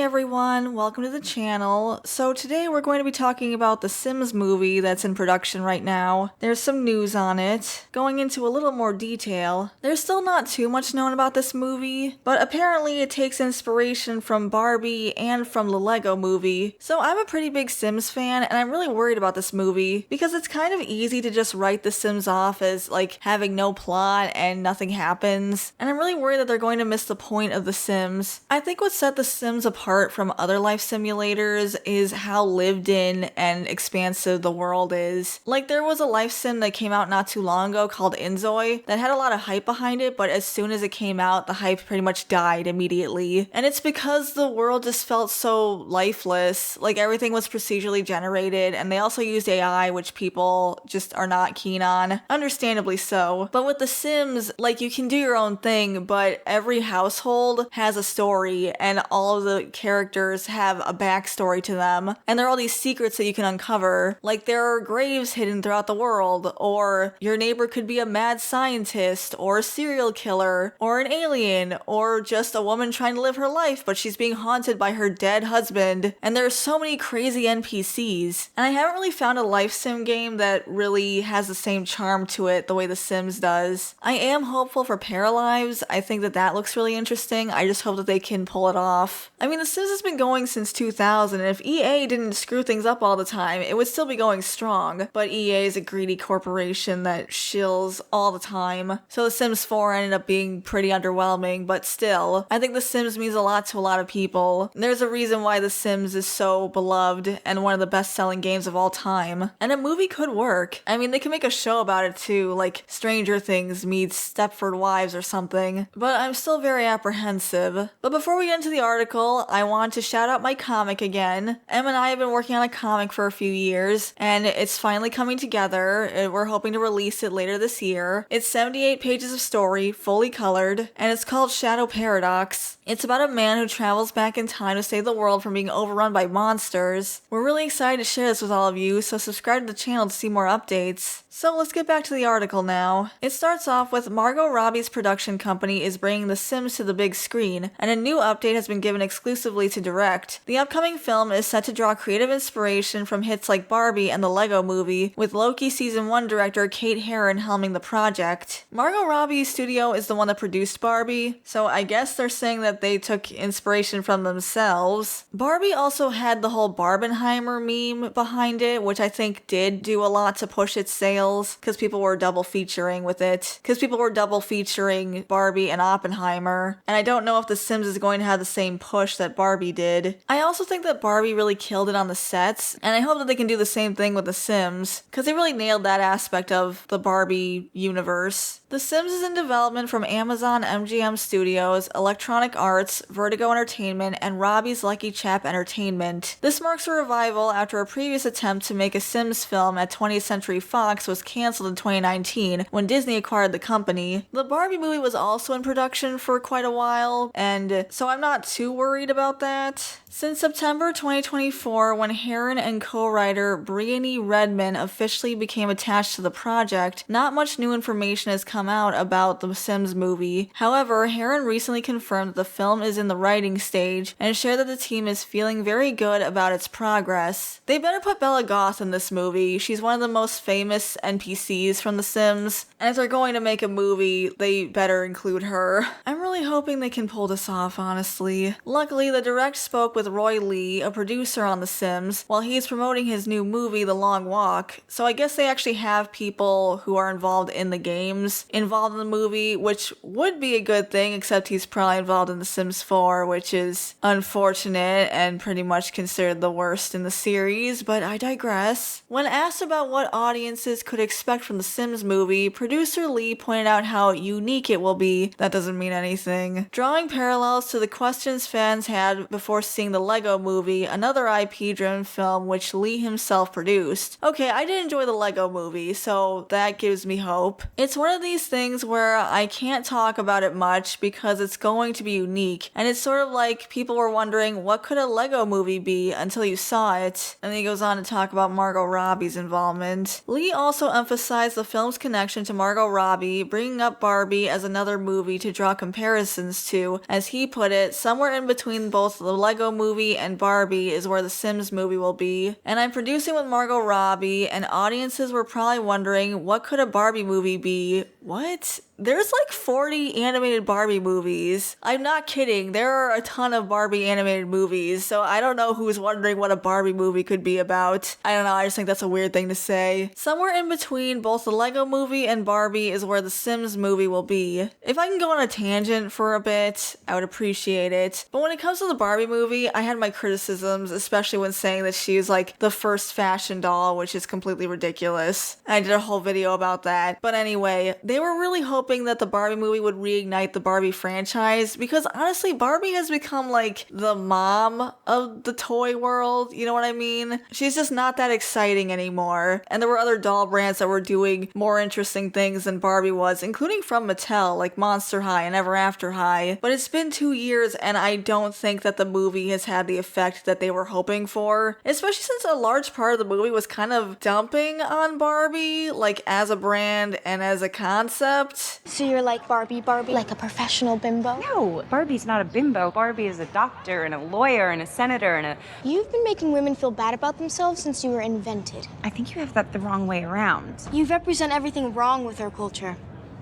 everyone, welcome to the channel. So today we're going to be talking about the Sims movie that's in production right now. There's some news on it. Going into a little more detail, there's still not too much known about this movie, but apparently it takes inspiration from Barbie and from the Lego movie. So I'm a pretty big Sims fan and I'm really worried about this movie because it's kind of easy to just write the Sims off as like having no plot and nothing happens. And I'm really worried that they're going to miss the point of the Sims. I think what set the Sims apart from other life simulators is how lived in and expansive the world is. Like there was a life sim that came out not too long ago called Inzoi that had a lot of hype behind it, but as soon as it came out, the hype pretty much died immediately. And it's because the world just felt so lifeless, like everything was procedurally generated, and they also used AI, which people just are not keen on, understandably so. But with the Sims, like you can do your own thing, but every household has a story and all of the characters have a backstory to them, and there are all these secrets that you can uncover. Like there are graves hidden throughout the world, or your neighbor could be a mad scientist, or a serial killer, or an alien, or just a woman trying to live her life but she's being haunted by her dead husband. And there are so many crazy NPCs. And I haven't really found a life sim game that really has the same charm to it the way The Sims does. I am hopeful for Paralives. I think that looks really interesting. I just hope that they can pull it off. I mean, The Sims has been going since 2000, and if EA didn't screw things up all the time, it would still be going strong. But EA is a greedy corporation that shills all the time. So The Sims 4 ended up being pretty underwhelming, but still, I think The Sims means a lot to a lot of people. There's a reason why The Sims is so beloved and one of the best-selling games of all time. And a movie could work. I mean, they could make a show about it too, like Stranger Things meets Stepford Wives or something. But I'm still very apprehensive. But before we get into the article, I want to shout out my comic again. Em and I have been working on a comic for a few years, and it's finally coming together. We're hoping to release it later this year. It's 78 pages of story, fully colored, and it's called Shadow Paradox. It's about a man who travels back in time to save the world from being overrun by monsters. We're really excited to share this with all of you, so subscribe to the channel to see more updates. So let's get back to the article now. It starts off with Margot Robbie's production company is bringing The Sims to the big screen, and a new update has been given exclusively to direct. The upcoming film is set to draw creative inspiration from hits like Barbie and the Lego movie, with Loki Season 1 director Kate Herron helming the project. Margot Robbie's studio is the one that produced Barbie, so I guess they're saying that they took inspiration from themselves. Barbie also had the whole Barbenheimer meme behind it, which I think did do a lot to push its sales, because people were double featuring with it. Because people were double featuring Barbie and Oppenheimer, and I don't know if The Sims is going to have the same push that Barbie did. I also think that Barbie really killed it on the sets, and I hope that they can do the same thing with The Sims, because they really nailed that aspect of the Barbie universe. The Sims is in development from Amazon MGM Studios, Electronic Arts, Vertigo Entertainment, and Robbie's Lucky Chap Entertainment. This marks a revival after a previous attempt to make a Sims film at 20th Century Fox was canceled in 2019 when Disney acquired the company. The Barbie movie was also in production for quite a while, and so I'm not too worried about that. Since September 2024, when Herron and co-writer Brittany Redman officially became attached to the project, not much new information has come out about the Sims movie. However, Herron recently confirmed that the film is in the writing stage and shared that the team is feeling very good about its progress. They better put Bella Goth in this movie. She's one of the most famous NPCs from The Sims, and if they're going to make a movie, they better include her. I'm really hoping they can pull this off, honestly. Luckily, the direct spoke with Roy Lee, a producer on The Sims, while he's promoting his new movie, The Long Walk, so I guess they actually have people who are involved in the games involved in the movie, which would be a good thing, except he's probably involved in The Sims 4, which is unfortunate and pretty much considered the worst in the series, but I digress. When asked about what audiences could expect from The Sims movie, producer Lee pointed out how unique it will be. That doesn't mean anything. Drawing parallels to the questions fans had before seeing the Lego movie, another IP-driven film which Lee himself produced. Okay, I did enjoy the Lego movie, so that gives me hope. It's one of these things where I can't talk about it much because it's going to be unique, and it's sort of like people were wondering what could a Lego movie be until you saw it, and then he goes on to talk about Margot Robbie's involvement. Lee also emphasized the film's connection to Margot Robbie, bringing up Barbie as another movie to draw comparisons to, as he put it, somewhere in between both both the Lego movie and Barbie is where the Sims movie will be. And I'm producing with Margot Robbie, and audiences were probably wondering, what could a Barbie movie be? What? There's like 40 animated Barbie movies. I'm not kidding. There are a ton of Barbie animated movies, so I don't know who's wondering what a Barbie movie could be about. I don't know, I just think that's a weird thing to say. Somewhere in between both the Lego movie and Barbie is where the Sims movie will be. If I can go on a tangent for a bit, I would appreciate it. But when it comes to the Barbie movie, I had my criticisms, especially when saying that she's like the first fashion doll, which is completely ridiculous. I did a whole video about that. But anyway, they were really hoping that the Barbie movie would reignite the Barbie franchise, because honestly, Barbie has become like the mom of the toy world, you know what I mean? She's just not that exciting anymore. And there were other doll brands that were doing more interesting things than Barbie was, including from Mattel, like Monster High and Ever After High. But it's been 2 years, and I don't think that the movie has had the effect that they were hoping for, especially since a large part of the movie was kind of dumping on Barbie, like as a brand and as a concept. So you're like Barbie, like a professional bimbo? No, Barbie's not a bimbo. Barbie is a doctor and a lawyer and a senator and a... You've been making women feel bad about themselves since you were invented. I think you have that the wrong way around. You represent everything wrong with our culture.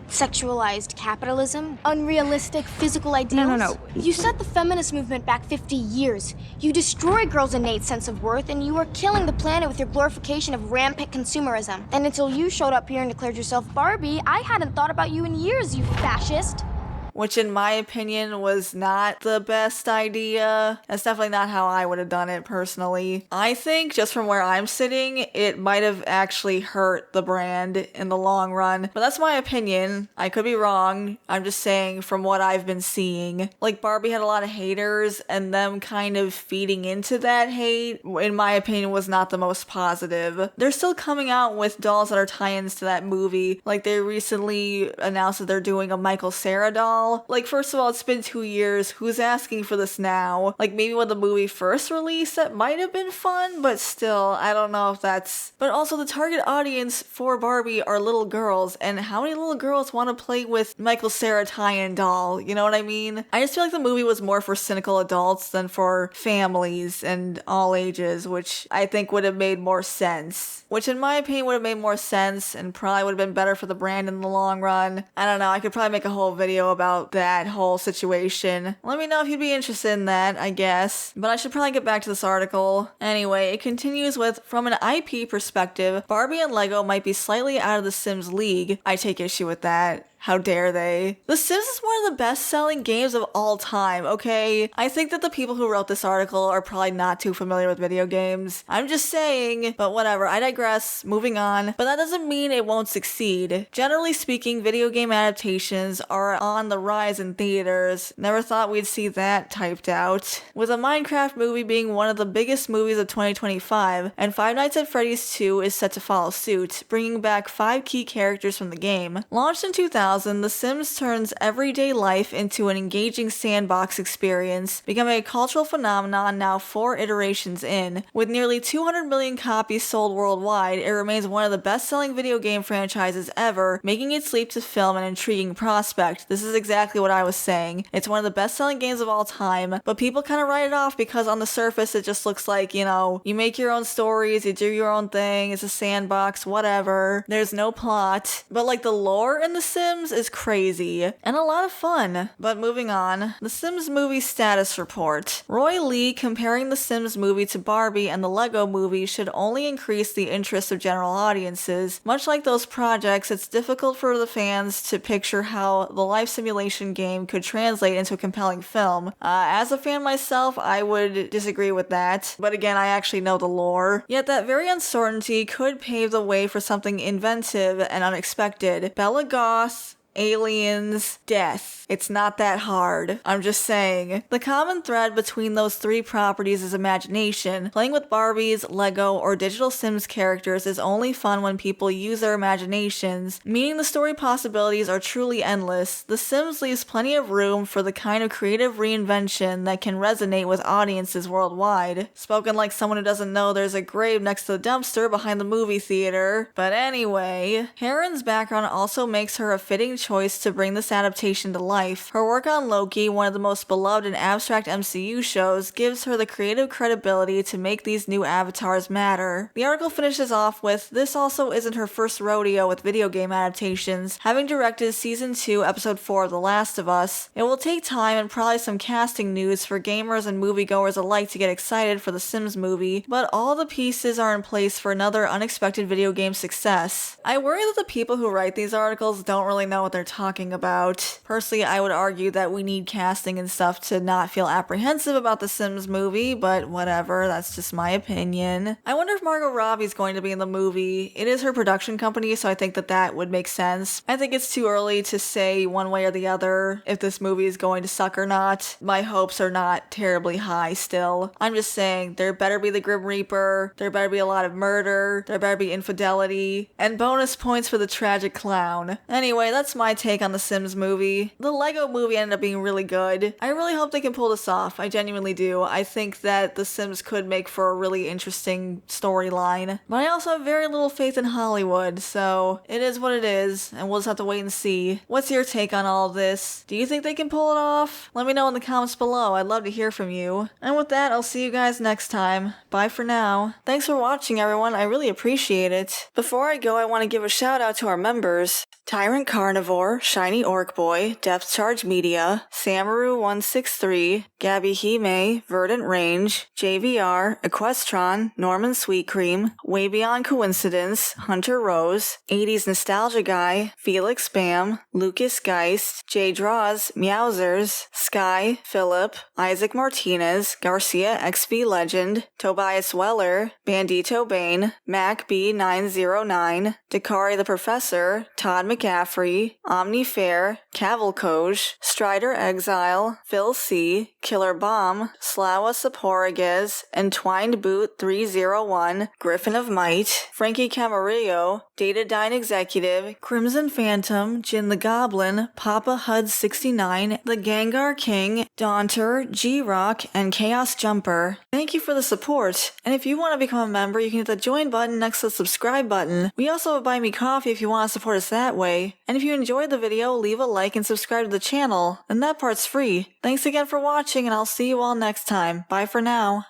Sexualized capitalism, unrealistic physical ideals. No. You set the feminist movement back 50 years. You destroy girls' innate sense of worth, and you are killing the planet with your glorification of rampant consumerism. And until you showed up here and declared yourself Barbie, I hadn't thought about you in years, you fascist. Which in my opinion was not the best idea. That's definitely not how I would have done it personally. I think just from where I'm sitting, it might have actually hurt the brand in the long run. But that's my opinion. I could be wrong. I'm just saying from what I've been seeing. Like Barbie had a lot of haters, and them kind of feeding into that hate, in my opinion, was not the most positive. They're still coming out with dolls that are tie-ins to that movie. Like they recently announced that they're doing a Michael Cera doll. Like, first of all, it's been 2 years. Who's asking for this now? Like, maybe when the movie first released, that might have been fun, but still, I don't know if that's... But also, the target audience for Barbie are little girls, and how many little girls want to play with Michael Cera tie-in doll? You know what I mean? I just feel like the movie was more for cynical adults than for families and all ages, which I think would have made more sense. Which, in my opinion, would have made more sense and probably would have been better for the brand in the long run. I don't know, I could probably make a whole video about that whole situation. Let me know if you'd be interested in that, I guess. But I should probably get back to this article. Anyway, it continues with, from an IP perspective, Barbie and Lego might be slightly out of the Sims league. I take issue with that. How dare they? The Sims is one of the best-selling games of all time, okay? I think that the people who wrote this article are probably not too familiar with video games. I'm just saying, but whatever, I digress, moving on. But that doesn't mean it won't succeed. Generally speaking, video game adaptations are on the rise in theaters. Never thought we'd see that typed out. With a Minecraft movie being one of the biggest movies of 2025, and Five Nights at Freddy's 2 is set to follow suit, bringing back 5 key characters from the game. Launched in 2000, The Sims turns everyday life into an engaging sandbox experience, becoming a cultural phenomenon now 4 iterations in. With nearly 200 million copies sold worldwide, it remains one of the best-selling video game franchises ever, making its leap to film an intriguing prospect. This is exactly what I was saying. It's one of the best-selling games of all time, but people kind of write it off because on the surface it just looks like, you know, you make your own stories, you do your own thing, it's a sandbox, whatever. There's no plot. But like the lore in The Sims is crazy and a lot of fun. But moving on, The Sims movie status report. Roy Lee comparing The Sims movie to Barbie and the Lego movie should only increase the interest of general audiences. Much like those projects, it's difficult for the fans to picture how the life simulation game could translate into a compelling film. As a fan myself, I would disagree with that, but again, I actually know the lore. Yet that very uncertainty could pave the way for something inventive and unexpected. Bella Goth, aliens, death. It's not that hard. I'm just saying. The common thread between those 3 properties is imagination. Playing with Barbies, Lego, or digital Sims characters is only fun when people use their imaginations, meaning the story possibilities are truly endless. The Sims leaves plenty of room for the kind of creative reinvention that can resonate with audiences worldwide. Spoken like someone who doesn't know there's a grave next to the dumpster behind the movie theater. But anyway, Heron's background also makes her a fitting choice to bring this adaptation to life. Her work on Loki, one of the most beloved and abstract MCU shows, gives her the creative credibility to make these new avatars matter. The article finishes off with, this also isn't her first rodeo with video game adaptations. Having directed Season 2, Episode 4 of The Last of Us, it will take time and probably some casting news for gamers and moviegoers alike to get excited for the Sims movie, but all the pieces are in place for another unexpected video game success. I worry that the people who write these articles don't really know what they're talking about. Personally, I would argue that we need casting and stuff to not feel apprehensive about the Sims movie, but whatever, that's just my opinion. I wonder if Margot Robbie's going to be in the movie. It is her production company, so I think that would make sense. I think it's too early to say one way or the other if this movie is going to suck or not. My hopes are not terribly high still. I'm just saying, there better be the Grim Reaper, there better be a lot of murder, there better be infidelity, and bonus points for the tragic clown. Anyway, that's my take on the Sims movie. The Lego movie ended up being really good. I really hope they can pull this off. I genuinely do. I think that the Sims could make for a really interesting storyline. But I also have very little faith in Hollywood, so it is what it is, and we'll just have to wait and see. What's your take on all of this? Do you think they can pull it off? Let me know in the comments below. I'd love to hear from you. And with that, I'll see you guys next time. Bye for now. Thanks for watching, everyone. I really appreciate it. Before I go, I want to give a shout out to our members: Tyrant Carnivore, Shiny Orc Boy, Depth Charge Media, Samaru163, Gabby Hime, Verdant Range, JVR, Equestron, Norman Sweet Cream, Way Beyond Coincidence, Hunter Rose, 80s Nostalgia Guy, Felix Bam, Lucas Geist, J Draws, Meowsers, Sky, Philip, Isaac Martinez, Garcia XV Legend, Tobias Weller, Bandito Bane, Mac B909, Dakari the Professor, Todd McCaffrey, Omni Fair, Cavalcoj, Strider Exile, Phil C, Killer Bomb, Slawa Saporiguez, Entwined Boot 301, Griffin of Might, Frankie Camarillo, Datadyne Executive, Crimson Phantom, Jin the Goblin, Papa Hud 69, The Gengar King, Daunter, G-Rock, and Chaos Jumper. Thank you for the support, and if you want to become a member, you can hit the join button next to the subscribe button. We also have Buy Me Coffee if you want to support us that way. And if you enjoyed the video, leave a like and subscribe to the channel, and that part's free. Thanks again for watching, and I'll see you all next time. Bye for now.